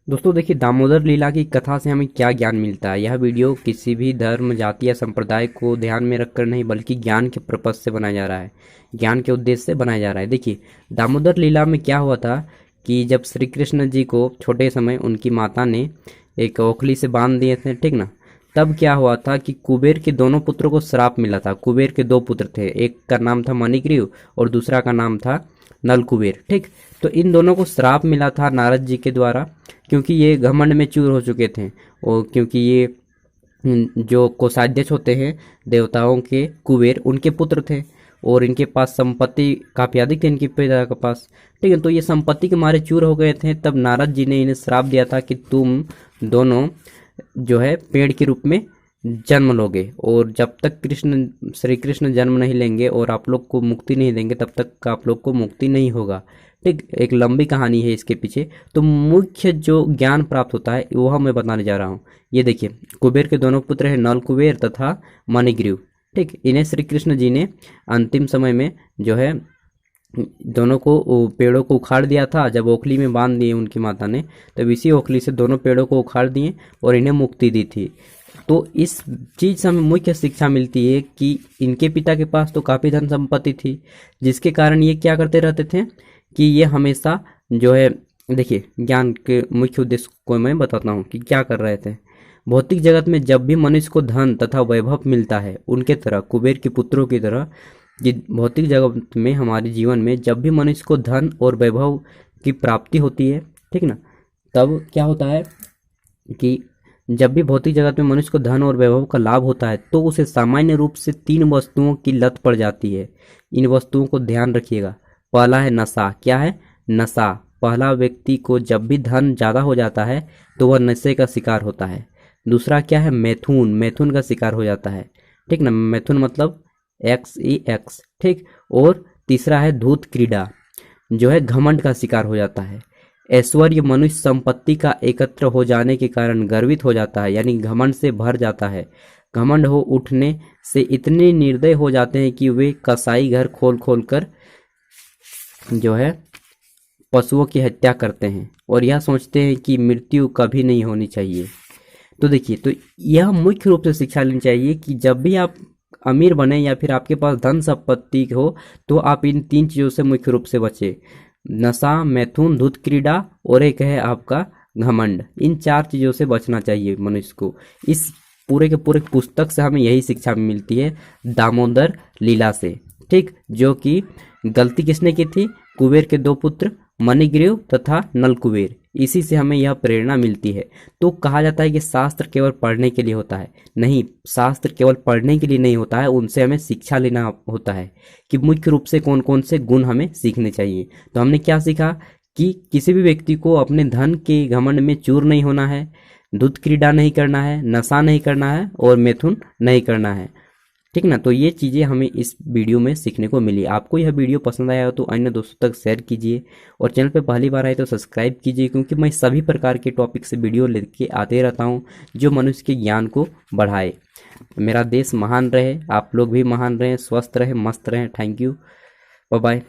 दोस्तों देखिए, दामोदर लीला की कथा से हमें क्या ज्ञान मिलता है। यह वीडियो किसी भी धर्म, जाति या संप्रदाय को ध्यान में रखकर नहीं, बल्कि ज्ञान के पर्पज से बनाया जा रहा है, ज्ञान के उद्देश्य से बनाया जा रहा है। देखिए, दामोदर लीला में क्या हुआ था कि जब श्री कृष्ण जी को छोटे समय उनकी माता ने एक ओखली से बांध दिए थे, ठीक ना। तब क्या हुआ था कि कुबेर के दोनों पुत्रों को श्राप मिला था। कुबेर के दो पुत्र थे, एक का नाम था मणिग्रीव और दूसरा का नाम था नल कुबेर, ठीक। तो इन दोनों को श्राप मिला था नारद जी के द्वारा, क्योंकि ये घमंड में चूर हो चुके थे। और क्योंकि ये जो कोषाध्यक्ष होते हैं देवताओं के, कुबेर उनके पुत्र थे और इनके पास संपत्ति काफी अधिक थी इनके पिता के पास, ठीक है। तो ये संपत्ति के मारे चूर हो गए थे। तब नारद जी ने इन्हें श्राप दिया था कि तुम दोनों जो है पेड़ के रूप में जन्म लोगे, और जब तक श्री कृष्ण जन्म नहीं लेंगे और आप लोग को मुक्ति नहीं देंगे, तब तक आप लोग को मुक्ति नहीं होगा, ठीक। एक लंबी कहानी है इसके पीछे। तो मुख्य जो ज्ञान प्राप्त होता है वह मैं बताने जा रहा हूँ। ये देखिए, कुबेर के दोनों पुत्र हैं, नल कुबेर तथा मणिग्रीव, ठीक। इन्हें श्री कृष्ण जी ने अंतिम समय में जो है दोनों को पेड़ों को उखाड़ दिया था। जब ओखली में बांध दिए उनकी माता ने, तब इसी ओखली से दोनों पेड़ों को उखाड़ दिए और इन्हें मुक्ति दी थी। तो इस चीज से हमें मुख्य शिक्षा मिलती है कि इनके पिता के पास तो काफी धन संपत्ति थी, जिसके कारण ये क्या करते रहते थे कि ये हमेशा जो है, देखिए ज्ञान के मुख्य उद्देश्य को मैं बताता हूँ कि क्या कर रहे थे। भौतिक जगत में जब भी मनुष्य को धन तथा वैभव मिलता है, उनके तरह कुबेर के पुत्रों की तरह, कि भौतिक जगत में हमारे जीवन में जब भी मनुष्य को धन और वैभव की प्राप्ति होती है, ठीक ना, तब क्या होता है कि जब भी भौतिक जगत में मनुष्य को धन और वैभव का लाभ होता है, तो उसे सामान्य रूप से तीन वस्तुओं की लत पड़ जाती है। इन वस्तुओं को ध्यान रखिएगा। पहला है नशा। क्या है? नशा। पहला व्यक्ति को जब भी धन ज़्यादा हो जाता है तो वह नशे का शिकार होता है। दूसरा क्या है? मैथुन। मैथुन का शिकार हो जाता है, ठीक ना। मैथुन मतलब XEX, ठीक। और तीसरा है धूत क्रीड़ा, जो है घमंड का शिकार हो जाता है। ऐश्वर्य मनुष्य संपत्ति का एकत्र हो जाने के कारण गर्वित हो जाता है, यानी घमंड से भर जाता है। घमंड हो उठने से इतने निर्दय हो जाते हैं कि वे कसाई घर खोल खोल कर जो है पशुओं की हत्या करते हैं और यह सोचते हैं कि मृत्यु कभी नहीं होनी चाहिए। तो देखिए, तो यह मुख्य रूप से शिक्षा लेनी चाहिए कि जब भी आप अमीर बने या फिर आपके पास धन संपत्ति हो, तो आप इन तीन चीज़ों से मुख्य रूप से बचे। नशा, मैथुन, धूत क्रीड़ा और एक है आपका घमंड। इन चार चीज़ों से बचना चाहिए मनुष्य को। इस पूरे के पूरे पुस्तक से हमें यही शिक्षा मिलती है, दामोदर लीला से, ठीक। जो कि गलती किसने की थी? कुबेर के दो पुत्र मणिग्रीव तथा नलकुबेर। इसी से हमें यह प्रेरणा मिलती है। तो कहा जाता है कि शास्त्र केवल पढ़ने के लिए होता है। नहीं, शास्त्र केवल पढ़ने के लिए नहीं होता है, उनसे हमें शिक्षा लेना होता है कि मुख्य रूप से कौन कौन से गुण हमें सीखने चाहिए। तो हमने क्या सीखा कि किसी भी व्यक्ति को अपने धन के घमंड में चूर नहीं होना है, धूत क्रीड़ा नहीं करना है, नशा नहीं करना है और मैथुन नहीं करना है, ठीक ना। तो ये चीज़ें हमें इस वीडियो में सीखने को मिली। आपको यह वीडियो पसंद आया हो तो अन्य दोस्तों तक शेयर कीजिए और चैनल पे पहली बार आए तो सब्सक्राइब कीजिए, क्योंकि मैं सभी प्रकार के टॉपिक से वीडियो लेके आते रहता हूँ जो मनुष्य के ज्ञान को बढ़ाए। मेरा देश महान रहे, आप लोग भी महान रहें, स्वस्थ रहें, मस्त रहें। Thank you, bye bye.